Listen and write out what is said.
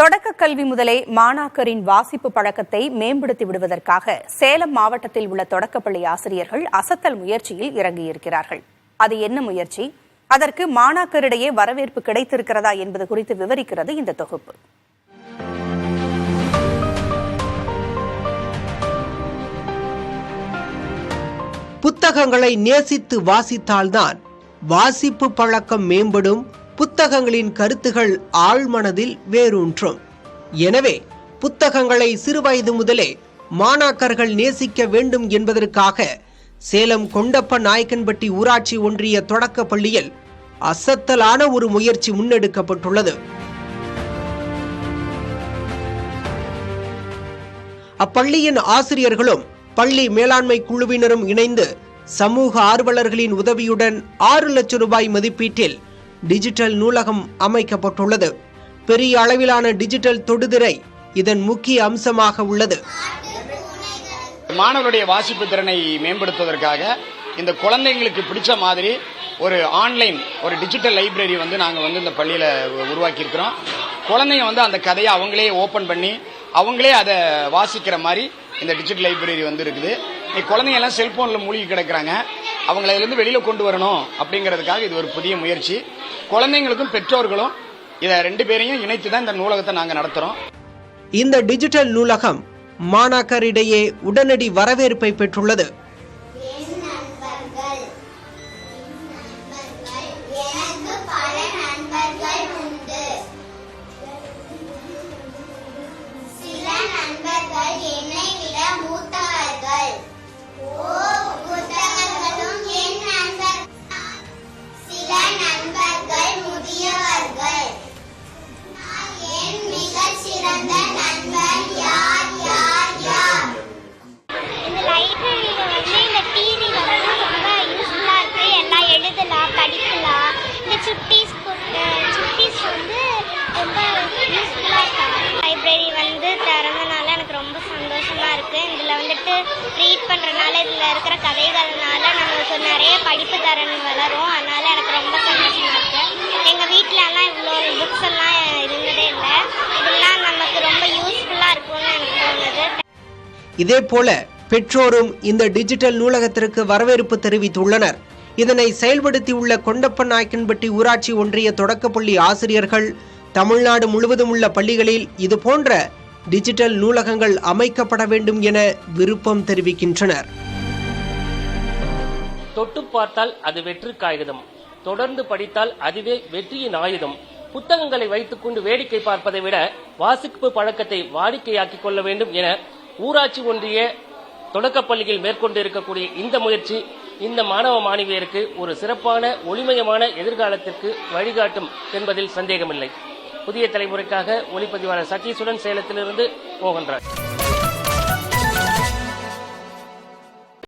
தொடக்க கல்வி முதலே மாணாக்கரின் வாசிப்பு பழக்கத்தை மேம்படுத்தி விடுவதற்காக சேலம் மாவட்டத்தில் உள்ள தொடக்கப்பள்ளி ஆசிரியர்கள் அசத்தல் முயற்சியில் இறங்கியிருக்கிறார்கள். அது என்ன முயற்சி? அதற்கு மாணாக்கரிடையே வரவேற்பு கிடைத்திருக்கிறதா என்பது குறித்து விவரிக்கிறது இந்த தொகுப்பு. புத்தகங்களை நேசித்து வாசித்தால்தான் வாசிப்பு பழக்கம் மேம்படும், புத்தகங்களின் கருத்துகள் ஆழ்மனதில் வேரூன்றும். எனவே புத்தகங்களை சிறுவயது முதலே மாணாக்கர்கள் நேசிக்க வேண்டும் என்பதற்காக சேலம் கொண்டப்ப நாயக்கன்பட்டி ஊராட்சி ஒன்றிய தொடக்க பள்ளியில் அசத்தலான ஒரு முயற்சி முன்னெடுக்கப்பட்டுள்ளது. அப்பள்ளியின் ஆசிரியர்களும் பள்ளி மேலாண்மை குழுவினரும் இணைந்து சமூக ஆர்வலர்களின் உதவியுடன் 6 லட்சம் ரூபாய் மதிப்பீட்டில் டிஜிட்டல் நூலகம் அமைக்கப்பட்டுள்ளது. பெரிய அளவிலான டிஜிட்டல் தொடுதிரை இதன் முக்கிய அம்சமாக உள்ளது. மாணவருடைய வாசிப்பு திறனை மேம்படுத்துவதற்காக இந்த குழந்தைங்களுக்கு பிடிச்ச மாதிரி ஒரு ஆன்லைன் ஒரு டிஜிட்டல் லைப்ரரி நாங்கள் இந்த பள்ளியில் உருவாக்கி இருக்கிறோம். குழந்தைங்க அந்த கதையை அவங்களே ஓபன் பண்ணி அவங்களே அதை வாசிக்கிற மாதிரி இந்த டிஜிட்டல் லைப்ரரி இருக்குது. குழந்தைங்க எல்லாம் செல்போன்ல மூழ்கி கிடக்குறாங்க, அவங்களை இதிலிருந்து வெளியில கொண்டு வரணும் அப்படிங்கிறதுக்காக இது ஒரு புதிய முயற்சி. குழந்தைங்களுக்கும் பெற்றோர்களும் இதை 2 பேரையும் இணைத்து தான் இந்த நூலகத்தை நாங்கள் நடத்துறோம். இந்த டிஜிட்டல் நூலகம் மாணாக்கரிடையே உடனடி வரவேற்பை பெற்றுள்ளது. லைப்ரரி திறந்தனால எனக்கு ரொம்ப சந்தோஷமா இருக்கு. இதுல ரீட் பண்றதுனால இதுல இருக்கிற கதைகள்னால நமக்கு நிறைய படிப்பு திறன் வளரும். அதனால எனக்கு ரொம்ப சந்தோஷமா இருக்கு. எங்க வீட்டுல எல்லாம் இவ்வளோ புக்ஸ் எல்லாம் இருந்ததே இல்லை. இதெல்லாம் நமக்கு ரொம்ப யூஸ்ஃபுல்லா இருக்கும்னு எனக்கு தோணுது. இதே போல பெற்றோரும் இந்த டிஜிட்டல் நூலகத்திற்கு வரவேற்பு தெரிவித்துள்ளனர். இதனை செயல்படுத்தியுள்ள கொண்டப்ப நாயக்கன்பட்டி ஊராட்சி ஒன்றிய தொடக்கப்பள்ளி ஆசிரியர்கள் தமிழ்நாடு முழுவதும் உள்ள பள்ளிகளில் இது போன்ற டிஜிட்டல் நூலகங்கள் அமைக்கப்பட வேண்டும் என விருப்பம் தெரிவிக்கின்றனர். தொட்டு பார்த்தால் அது வெற்றி காகிதம், தொடர்ந்து படித்தால் அதுவே வெற்றியின் ஆயுதம். புத்தகங்களை வைத்துக் கொண்டு வேடிக்கை பார்ப்பதை விட வாசிப்பு பழக்கத்தை வாடிக்கையாக்கிக் கொள்ள வேண்டும் என ஊராட்சி ஒன்றிய தொடக்கப்பள்ளியில் மேற்கொண்டு இருக்கக்கூடிய இந்த முயற்சி இந்த மாணவ மாணவியருக்கு ஒரு சிறப்பான ஒளிமயமான எதிர்காலத்திற்கு வழிகாட்டும் என்பதில் சந்தேகமில்லை. புதிய தலைமுறைக்காக ஒளிப்பதிவாளர் சதீஷுடன் சேலத்திலிருந்து மோகன்ராஜ்.